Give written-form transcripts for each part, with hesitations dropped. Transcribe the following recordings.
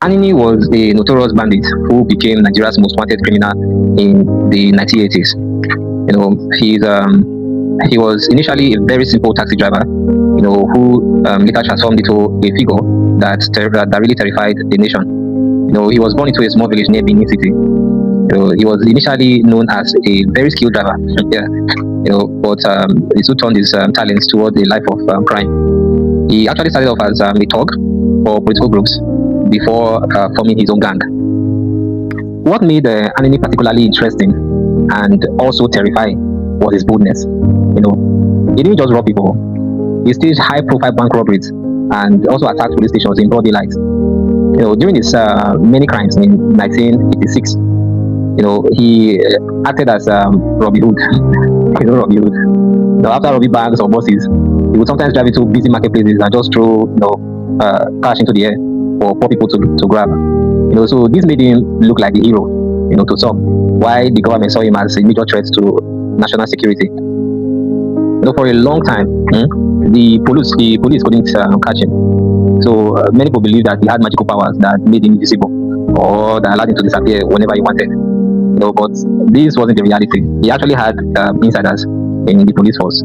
Anini was a notorious bandit who became Nigeria's most wanted criminal in the 1980s. He was initially a very simple taxi driver, who later transformed into a figure that really terrified the nation. He was born into a small village near Benin City. He was initially known as a very skilled driver, yeah, but he soon turned his talents toward a life of crime. He actually started off as a thug for political groups before forming his own gang. What made Anini particularly interesting and also terrifying was his boldness. He didn't just rob people; he staged high-profile bank robberies and also attacked police stations in broad daylight. During his many crimes in 1986, he acted as Robin Hood. Robin Hood. After robbing banks or buses, he would sometimes drive into busy marketplaces and just throw, cash into the air for poor people to grab. So this made him look like a hero, to some. Why the government saw him as a major threat to national security. For a long time, the police couldn't catch him. So many people believe that he had magical powers that made him invisible, or that allowed him to disappear whenever he wanted. But this wasn't the reality. He actually had insiders in the police force,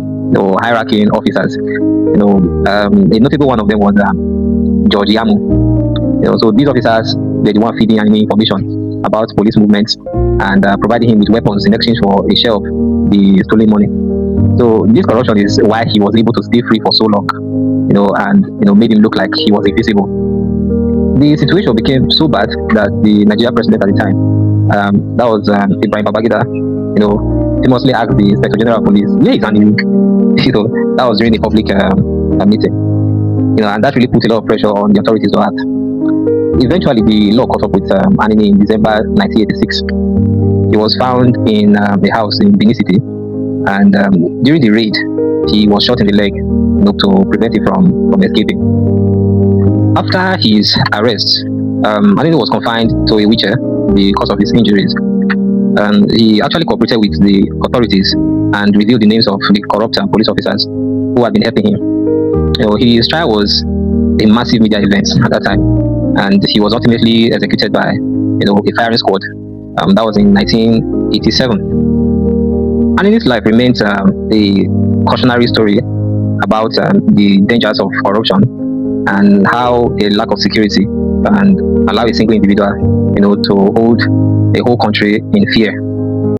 hierarchy in officers. A notable one of them was George Yamu. So these officers, they're the one feeding Anini information about police movements and providing him with weapons in exchange for a share of the stolen money. So this corruption is why he was able to stay free for so long, and made him look like he was invisible. The situation became so bad that the Nigeria president at the time, that was Ibrahim Babangida, famously asked the Inspector General of Police, "Where is Anini?" That was during a public meeting, and that really put a lot of pressure on the authorities to act. Eventually, the law caught up with Anini in December 1986. He was found in a house in Benin City, and during the raid, he was shot in the leg, to prevent him from escaping. After his arrest, Anini was confined to a wheelchair because of his injuries. He actually cooperated with the authorities and revealed the names of the corrupt police officers who had been helping him. His trial was a massive media event at that time, and he was ultimately executed by a firing squad. That was in 1987. Anini's life remains a cautionary story about the dangers of corruption and how a lack of security can allow a single individual, to hold a whole country in fear.